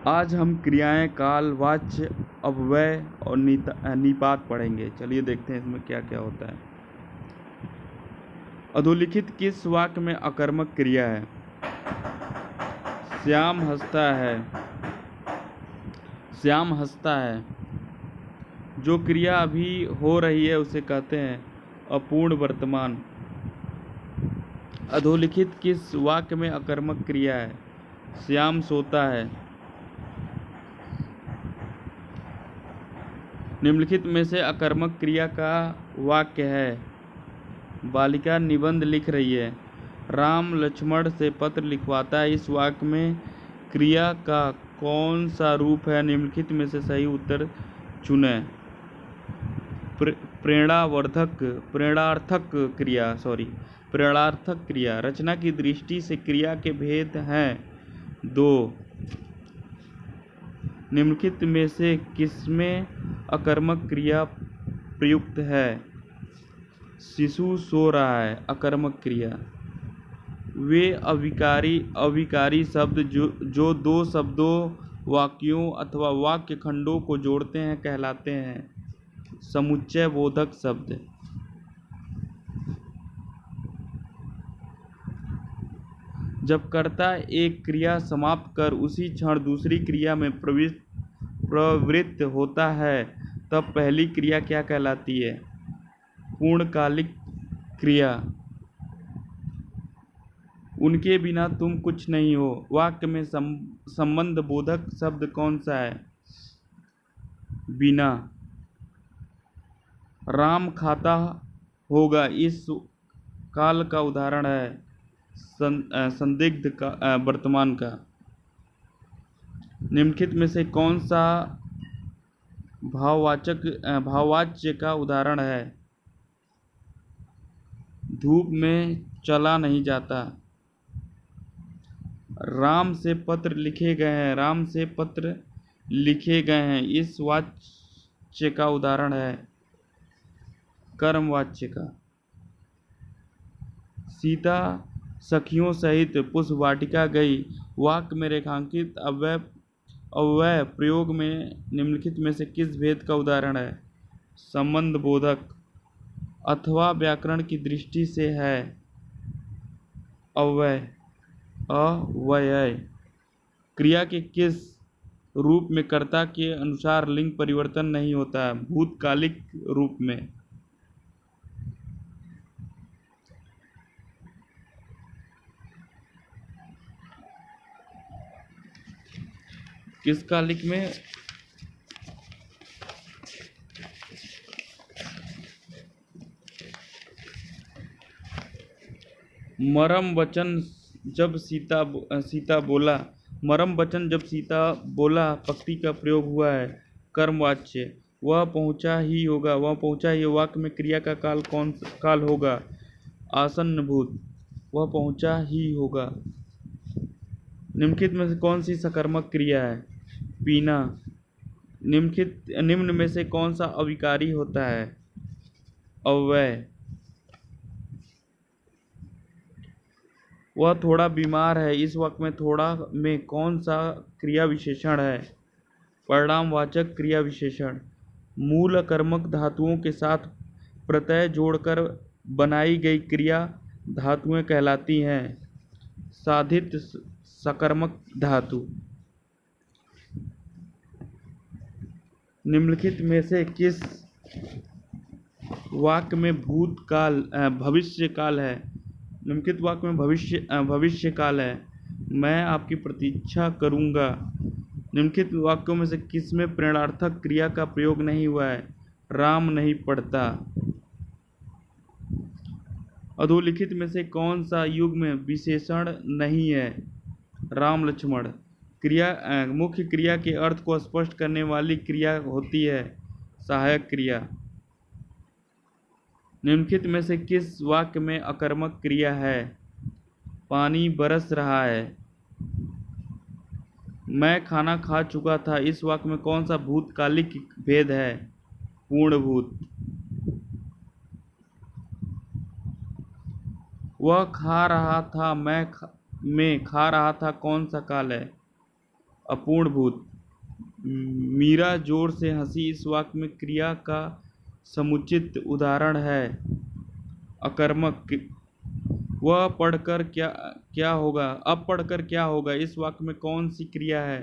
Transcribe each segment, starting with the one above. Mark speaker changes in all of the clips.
Speaker 1: आज हम क्रियाएं, काल, वाच्य, अव्यय और निपात पढ़ेंगे। चलिए देखते हैं इसमें क्या क्या होता है। अधोलिखित किस वाक्य में अकर्मक क्रिया है? श्याम हंसता है। श्याम हंसता है। जो क्रिया अभी हो रही है उसे कहते हैं अपूर्ण वर्तमान। अधोलिखित किस वाक्य में अकर्मक क्रिया है? श्याम सोता है। निम्नलिखित में से अकर्मक क्रिया का वाक्य है? बालिका निबंध लिख रही है। राम लक्ष्मण से पत्र लिखवाता है। इस वाक्य में क्रिया का कौन सा रूप है? निम्नलिखित में से सही उत्तर चुनें। प्रेरणार्थक क्रिया। रचना की दृष्टि से क्रिया के भेद हैं दो। निम्नलिखित में से किसमें अकर्मक क्रिया प्रयुक्त है? शिशु सो रहा है, अकर्मक क्रिया। वे अविकारी शब्द जो दो शब्दों, वाक्यों अथवा वाक्य खंडों को जोड़ते हैं कहलाते हैं समुच्चय बोधक शब्द। जब कर्ता एक क्रिया समाप्त कर उसी क्षण दूसरी क्रिया में प्रवृत्त होता है तब पहली क्रिया क्या कहलाती है? पूर्णकालिक क्रिया। उनके बिना तुम कुछ नहीं हो। वाक्य में संबंध बोधक शब्द कौन सा है? बिना। राम खाता होगा इस काल का उदाहरण है संदिग्ध का वर्तमान का। निम्नलिखित में से कौन सा भाववाच्य का उदाहरण है? धूप में चला नहीं जाता। राम से पत्र लिखे गए हैं। राम से पत्र लिखे गए हैं इस वाच्य का उदाहरण है कर्म वाच्य का। सीता सखियों सहित पुष्प वाटिका गई। वाक्य में रेखांकित अव्यय प्रयोग में निम्नलिखित में से किस भेद का उदाहरण है? संबंध बोधक अथवा व्याकरण की दृष्टि से है अव्यय। क्रिया के किस रूप में कर्ता के अनुसार लिंग परिवर्तन नहीं होता है? भूतकालिक रूप में। किस कालिक में? मरम वचन जब सीता बोला। मरम वचन जब सीता बोला पंक्ति का प्रयोग हुआ है कर्मवाच्य। वह पहुंचा ही होगा। वह पहुंचा ही वाक्य में क्रिया का काल कौन काल होगा? आसन्न भूत। वह पहुंचा ही होगा। निम्नलिखित में से कौन सी सकर्मक क्रिया है? पीना। निम्न में से कौन सा अविकारी होता है? अव्यय। वह थोड़ा बीमार है। इस वाक्य में थोड़ा में कौन सा क्रिया विशेषण है? परिणामवाचक क्रिया विशेषण। मूल कर्मक धातुओं के साथ प्रत्यय जोड़कर बनाई गई क्रिया धातुएं कहलाती हैं साधित सकर्मक धातु। निम्नलिखित में से किस वाक्य में भूतकाल भविष्य काल है? निम्नलिखित वाक्य में भविष्य काल है। मैं आपकी प्रतीक्षा करूंगा। निम्नलिखित वाक्यों में से किसमें प्रेरणार्थक क्रिया का प्रयोग नहीं हुआ है? राम नहीं पढ़ता। अधोलिखित में से कौन सा युग में विशेषण नहीं है? राम लक्ष्मण। मुख्य क्रिया के अर्थ को स्पष्ट करने वाली क्रिया होती है सहायक क्रिया। निम्नलिखित में से किस वाक्य में अकर्मक क्रिया है? पानी बरस रहा है। मैं खाना खा चुका था। इस वाक्य में कौन सा भूतकालिक भेद है? पूर्णभूत। वह खा रहा था। मैं खा रहा था कौन सा काल है? अपूर्णभूत। मीरा जोर से हंसी इस वाक्य में क्रिया का समुचित उदाहरण है। अकर्मक। वह पढ़कर क्या होगा, अब पढ़कर क्या होगा इस वाक्य में कौन सी क्रिया है?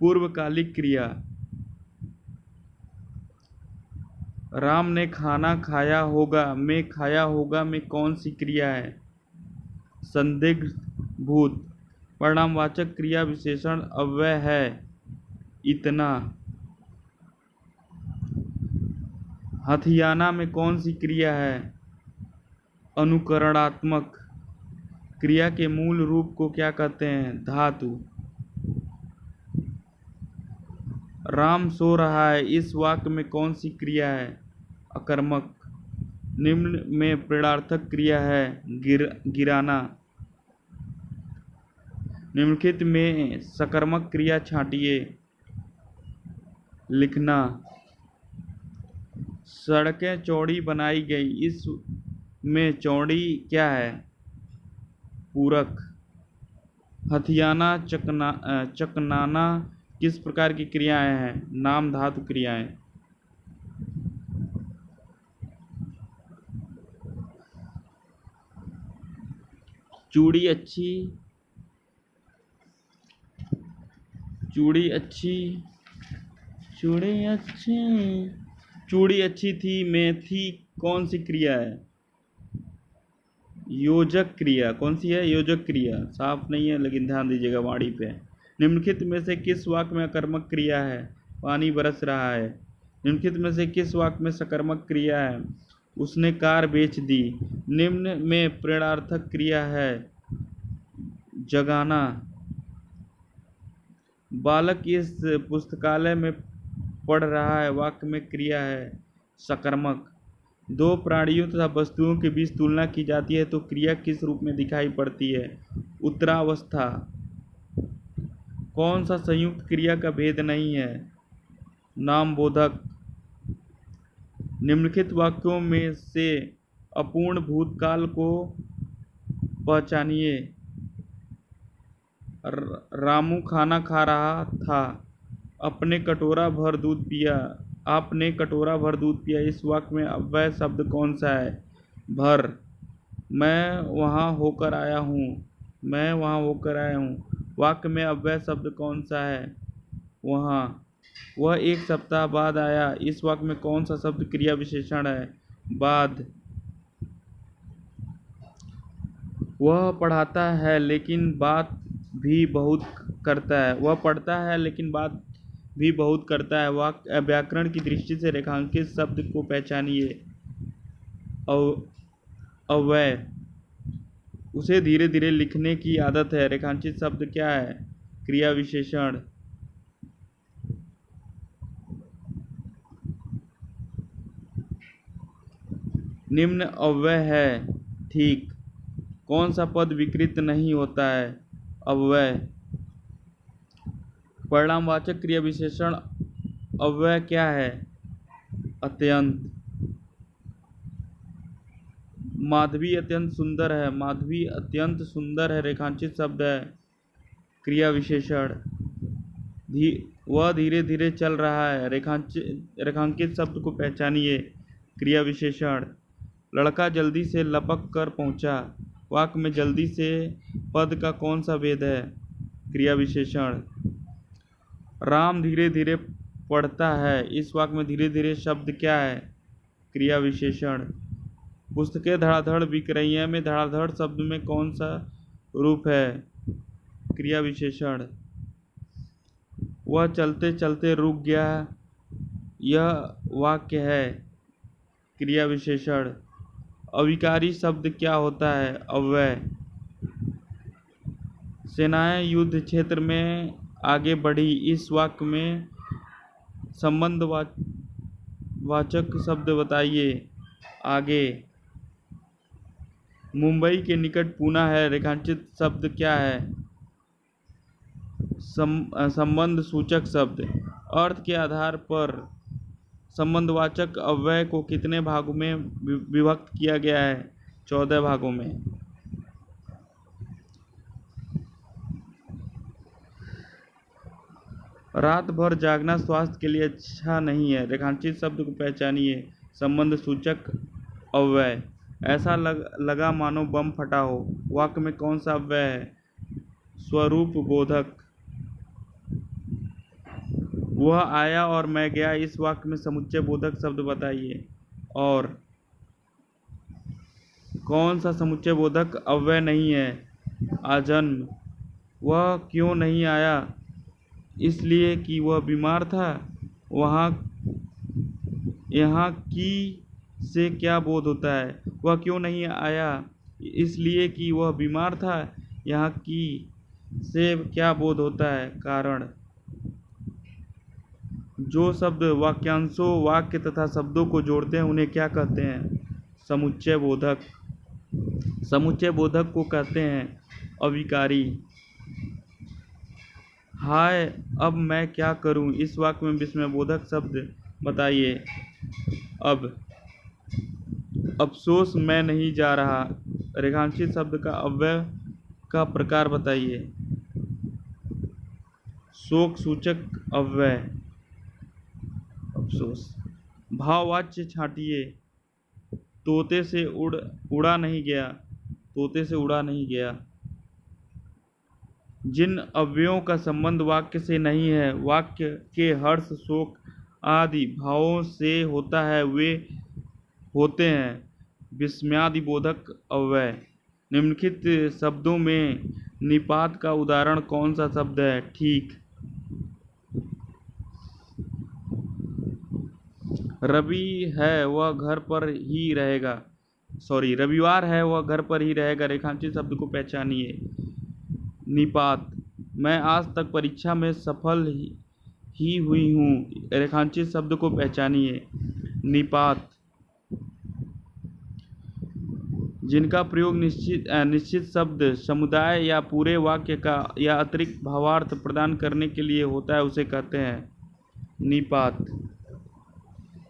Speaker 1: पूर्वकालिक क्रिया। राम ने खाना खाया होगा में कौन सी क्रिया है? संदिग्ध भूत। परिणामवाचक क्रिया विशेषण अव्यय है इतना। हथियाना में कौन सी क्रिया है? अनुकरणात्मक। क्रिया के मूल रूप को क्या कहते हैं? धातु। राम सो रहा है इस वाक्य में कौन सी क्रिया है? अकर्मक। निम्न में प्रेरणार्थक क्रिया है गिराना। निम्नलिखित में सकर्मक क्रिया छांटिए। लिखना। सड़कें चौड़ी बनाई गई इस में चौड़ी क्या है? पूरक। हथियाना चकनाना किस प्रकार की क्रियाएं हैं? नाम धातु क्रियाएं। चूड़ी अच्छी थी में थी कौन सी क्रिया है? योजक क्रिया। कौन सी है? योजक क्रिया। साफ नहीं है लेकिन ध्यान दीजिएगा वाणी पे। निम्नलिखित में से किस वाक्य में अकर्मक क्रिया है? पानी बरस रहा है। निम्नलिखित में से किस वाक्य में सकर्मक क्रिया है? उसने कार बेच दी। निम्न में प्रेरणार्थक क्रिया है जगाना। बालक इस पुस्तकालय में पढ़ रहा है वाक्य में क्रिया है सकर्मक। दो प्राणियों तथा वस्तुओं के बीच तुलना की जाती है तो क्रिया किस रूप में दिखाई पड़ती है? उत्तरावस्था। कौन सा संयुक्त क्रिया का भेद नहीं है? नामबोधक। निम्नलिखित वाक्यों में से अपूर्ण भूतकाल को पहचानिए। रामू खाना खा रहा था। आपने कटोरा भर दूध पिया इस वाक्य में अव्यय शब्द कौन सा है? भर। मैं वहां होकर आया हूँ वाक्य में अव्यय शब्द कौन सा है? वहां। वह एक सप्ताह बाद आया इस वाक्य में कौन सा शब्द क्रिया विशेषण है? बाद। वह पढ़ाता है लेकिन बात भी बहुत करता है। वह पढ़ता है लेकिन बात भी बहुत करता है। वाक्य व्याकरण की दृष्टि से रेखांकित शब्द को पहचानिए। अव्यय। उसे धीरे धीरे लिखने की आदत है। रेखांकित शब्द क्या है? क्रिया विशेषण। निम्न अव्यय है ठीक। कौन सा पद विकृत नहीं होता है? अव्यय। परिणामवाचक क्रिया विशेषण अव्यय क्या है? अत्यंत। माधवी अत्यंत सुंदर है रेखांकित शब्द है क्रिया विशेषण। वह धीरे धीरे चल रहा है रेखांकित शब्द को पहचानिए क्रिया विशेषण। लड़का जल्दी से लपक कर पहुंचा वाक्य में जल्दी से पद का कौन सा भेद है? क्रिया विशेषण। राम धीरे धीरे पढ़ता है इस वाक्य में धीरे धीरे शब्द क्या है? क्रिया विशेषण। पुस्तकें धड़ाधड़ बिक रही हैं में धड़ाधड़ शब्द में कौन सा रूप है? क्रिया विशेषण। वह चलते चलते रुक गया यह वाक्य है क्रिया विशेषण। अविकारी शब्द क्या होता है? अव्यय। सेनाएं युद्ध क्षेत्र में आगे बढ़ी इस वाक्य में संबंधवाचक शब्द बताइए। आगे। मुंबई के निकट पूना है रेखांकित शब्द क्या है? संबंध सूचक शब्द। अर्थ के आधार पर संबंधवाचक अव्यय को कितने भागों में विभक्त किया गया है? 14 भागों में। रात भर जागना स्वास्थ्य के लिए अच्छा नहीं है। रेखांकित शब्द को पहचानिए। संबंध सूचक अव्यय। ऐसा लगा मानो बम फटा हो। वाक्य में कौन सा अव्यय है? स्वरूप बोधक। वह आया और मैं गया, इस वाक्य में समुच्चय बोधक शब्द बताइए। और कौन सा समुच्चय बोधक अव्यय नहीं है? आजन्म। वह क्यों नहीं आया? इसलिए कि वह बीमार था। यहाँ की से क्या बोध होता है? वह क्यों नहीं आया? इसलिए कि वह बीमार था। यहाँ की से क्या बोध होता है? कारण। जो शब्द वाक्यांशों, वाक्य तथा शब्दों को जोड़ते हैं उन्हें क्या कहते हैं? समुच्चय बोधक। समुच्चय बोधक को कहते हैं अविकारी। हाय अब मैं क्या करूं, इस वाक्य में विस्मय बोधक शब्द बताइए। अब अफसोस मैं नहीं जा रहा। रेखांकित शब्द का अव्यय का प्रकार बताइए। शोक सूचक अव्यय। अफसोस। भाववाच्य छांटिए। तोते से उड़ा नहीं गया। तोते से उड़ा नहीं गया। जिन अव्ययों का संबंध वाक्य से नहीं है, वाक्य के हर्ष, शोक आदि भावों से होता है, वे होते हैं विस्मयादि बोधक अव्यय। निम्नलिखित शब्दों में निपात का उदाहरण कौन सा शब्द है? ठीक। रविवार है वह घर पर ही रहेगा। रेखांकित शब्द को पहचानिए। निपात। मैं आज तक परीक्षा में सफल ही हुई हूँ। रेखांकित शब्द को पहचानिए। निपात। जिनका प्रयोग निश्चित शब्द, समुदाय या पूरे वाक्य का या अतिरिक्त भावार्थ प्रदान करने के लिए होता है, उसे कहते हैं निपात।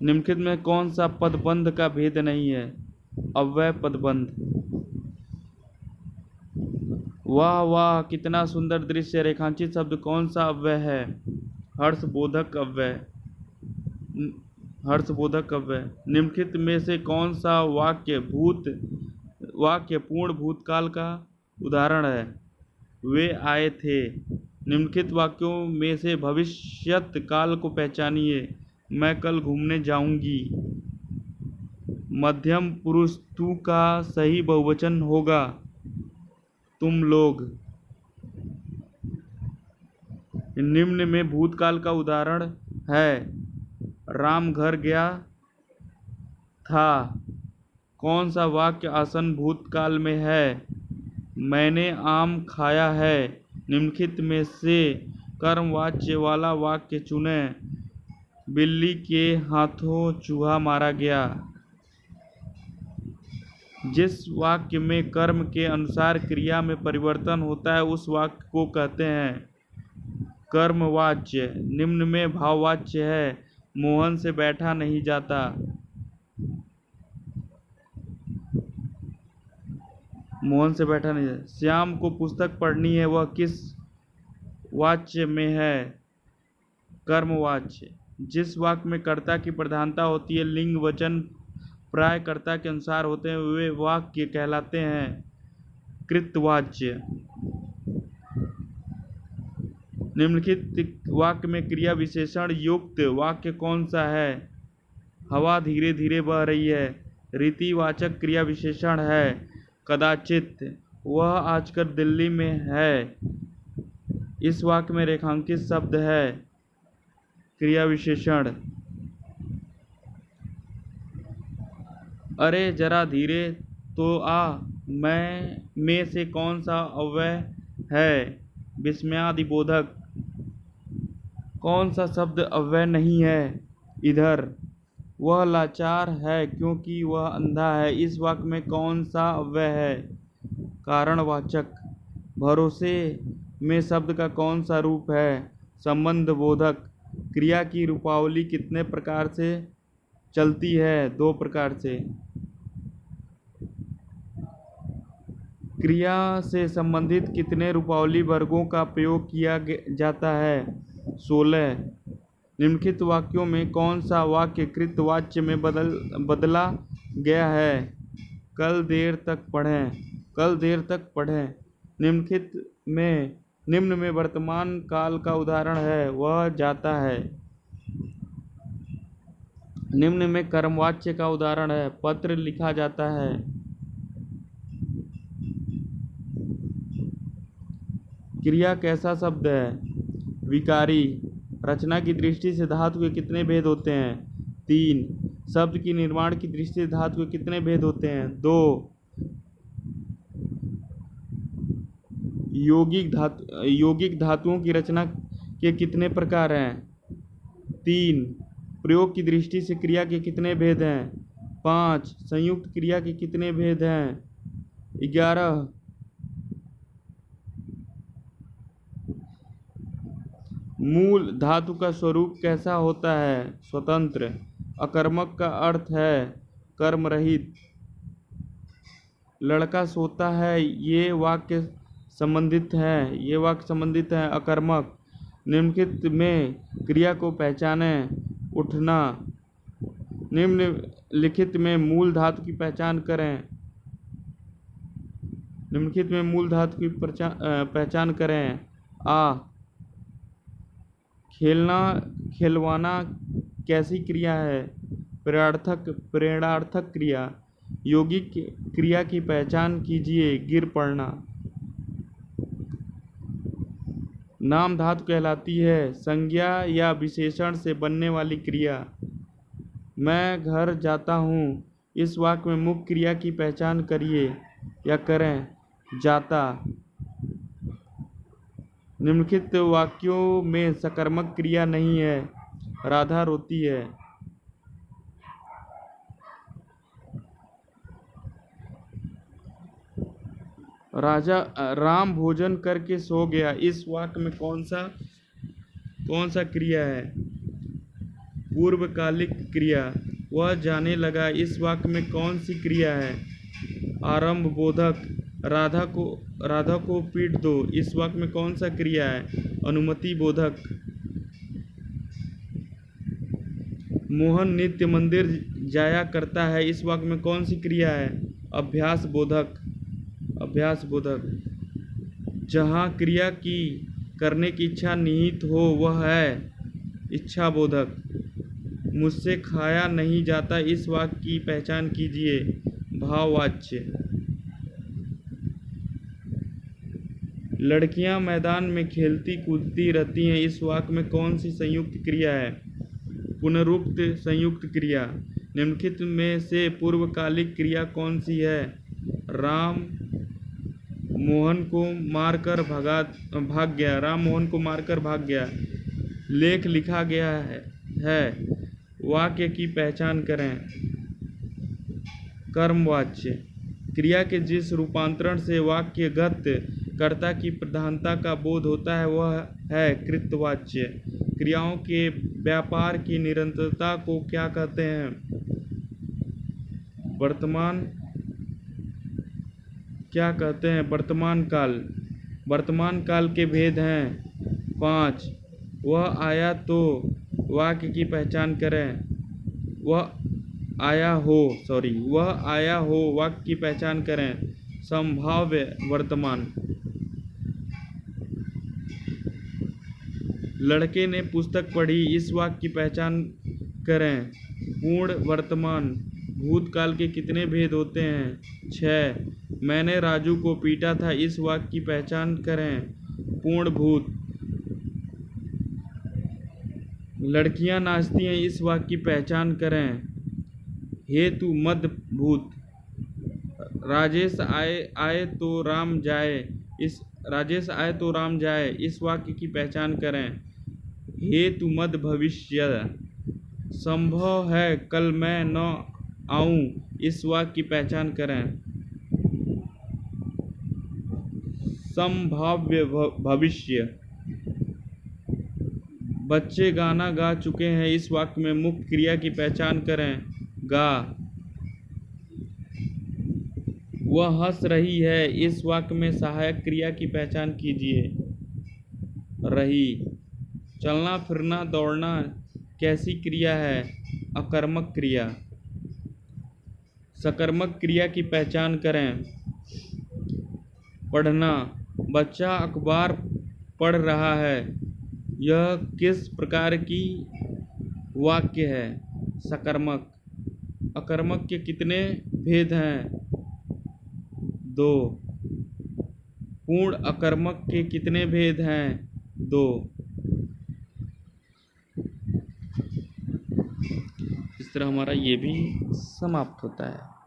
Speaker 1: निम्नलिखित में कौन सा पदबंध का भेद नहीं है? अव्यय पदबंध। वाह वाह कितना सुंदर दृश्य। रेखांकित शब्द कौन सा अव्यय है? हर्षबोधक अव्यय। हर्षबोधक अव्यय। निम्नलिखित में से कौन सा वाक्य पूर्ण भूतकाल का उदाहरण है? वे आए थे। निम्नलिखित वाक्यों में से भविष्यत काल को पहचानिए। मैं कल घूमने जाऊंगी। मध्यम पुरुष तू का सही बहुवचन होगा तुम लोग। निम्न में भूतकाल का उदाहरण है राम घर गया था। कौन सा वाक्य आसन भूतकाल में है? मैंने आम खाया है। निम्नलिखित में से कर्मवाच्य वाला वाक्य चुनें। बिल्ली के हाथों चूहा मारा गया। जिस वाक्य में कर्म के अनुसार क्रिया में परिवर्तन होता है, उस वाक्य को कहते हैं कर्मवाच्य। निम्न में भाववाच्य है मोहन से बैठा नहीं जाता। मोहन से बैठा नहीं जाता। श्याम को पुस्तक पढ़नी है, वह किस वाच्य में है? कर्मवाच्य। जिस वाक्य में कर्ता की प्रधानता होती है, लिंग वचन प्राय कर्ता के अनुसार होते हैं, वे वाक्य कहलाते हैं कृतवाच्य। निम्नलिखित वाक्य में क्रिया विशेषण युक्त वाक्य कौन सा है? हवा धीरे धीरे बह रही है। रीतिवाचक क्रिया विशेषण है कदाचित। वह आजकल दिल्ली में है। इस वाक्य में रेखांकित शब्द है क्रिया विशेषण। अरे जरा धीरे तो आ में से कौन सा अव्यय है? विस्मयादि बोधक। कौन सा शब्द अव्यय नहीं है? इधर। वह लाचार है क्योंकि वह अंधा है। इस वाक्य में कौन सा अव्यय है? कारणवाचक। भरोसे में शब्द का कौन सा रूप है? संबंध बोधक। क्रिया की रूपावली कितने प्रकार से चलती है? 2 प्रकार से। क्रिया से संबंधित कितने रूपावली वर्गों का प्रयोग किया जाता है? 16। निम्नलिखित वाक्यों में कौन सा वाक्य कृतवाच्य में बदला गया है? कल देर तक पढ़ें। कल देर तक पढ़ें। निम्न में वर्तमान काल का उदाहरण है, वह जाता है। निम्न में कर्मवाच्य का उदाहरण है, पत्र लिखा जाता है। क्रिया कैसा शब्द है? विकारी। रचना की दृष्टि से धातु के कितने भेद होते हैं? 3। शब्द की निर्माण की दृष्टि से धातु के कितने भेद होते हैं? 2। यौगिक धातुओं की रचना के कितने प्रकार हैं? 3। प्रयोग की दृष्टि से क्रिया के कितने भेद हैं? 5। संयुक्त क्रिया के कितने भेद हैं? 11। मूल धातु का स्वरूप कैसा होता है? स्वतंत्र। अकर्मक का अर्थ है कर्म रहित। लड़का सोता है, ये वाक्य संबंधित है अकर्मक। निम्नलिखित में क्रिया को पहचानें। उठना। निम्नलिखित में मूल धातु की पहचान करें। निम्नलिखित में मूल धातु की पहचान करें। आ। खेलना खिलवाना कैसी क्रिया है? प्रेरणार्थक क्रिया। यौगिक क्रिया की पहचान कीजिए। गिर पड़ना। नाम धातु कहलाती है संज्ञा या विशेषण से बनने वाली क्रिया। मैं घर जाता हूँ, इस वाक्य में मुख्य क्रिया की पहचान करिए या करें। जाता। निम्नलिखित वाक्यों में सकर्मक क्रिया नहीं है। राधा रोती है। राम भोजन करके सो गया, इस वाक्य में कौन सा क्रिया है? पूर्वकालिक क्रिया। वह जाने लगा, इस वाक्य में कौन सी क्रिया है? आरंभ बोधक। राधा को पीट दो, इस वाक्य में कौन सा क्रिया है? अनुमति बोधक। मोहन नित्य मंदिर जाया करता है, इस वाक्य में कौन सी क्रिया है? अभ्यास बोधक। जहाँ क्रिया की करने की इच्छा निहित हो वह है इच्छा बोधक। मुझसे खाया नहीं जाता, इस वाक्य की पहचान कीजिए। भाववाच्य। लड़कियां मैदान में खेलती कूदती रहती हैं, इस वाक्य में कौन सी संयुक्त क्रिया है? पुनरुक्त संयुक्त क्रिया। निम्नलिखित में से पूर्वकालिक क्रिया कौन सी है? राम मोहन को मारकर भाग गया। राम मोहन को मारकर भाग गया। लेख लिखा गया है। वाक्य की पहचान करें। कर्मवाच्य। क्रिया के जिस रूपांतरण से वाक्यगत कर्ता की प्रधानता का बोध होता है वह है कृतवाच्य। क्रियाओं के व्यापार की निरंतरता को क्या कहते हैं? वर्तमान काल। वर्तमान काल के भेद हैं 5। वह आया तो वाक्य की पहचान करें। वह आया हो वाक्य की पहचान करें। संभाव्य वर्तमान। लड़के ने पुस्तक पढ़ी, इस वाक्य की पहचान करें। पूर्ण वर्तमान। भूतकाल के कितने भेद होते हैं? 6। मैंने राजू को पीटा था, इस वाक्य की पहचान करें। पूर्ण भूत। लड़कियां नाचती हैं, इस वाक्य की पहचान करें। हेतु मध्य भूत। राजेश आए तो राम जाए, इस वाक्य की पहचान करें। हेतु मध्य भविष्य। संभव है कल मैं न आऊं, इस वाक्य की पहचान करें। संभाव्य भविष्य। बच्चे गाना गा चुके हैं, इस वाक्य में मुख्य क्रिया की पहचान करें। गा। वह हंस रही है, इस वाक्य में सहायक क्रिया की पहचान कीजिए। रही। चलना फिरना दौड़ना कैसी क्रिया है? अकर्मक क्रिया। सकर्मक क्रिया की पहचान करें। पढ़ना, बच्चा अखबार पढ़ रहा है। यह किस प्रकार की वाक्य है? सकर्मक। अकर्मक के कितने भेद हैं? 2। पूर्ण अकर्मक के कितने भेद हैं? 2। इस तरह हमारा ये भी समाप्त होता है।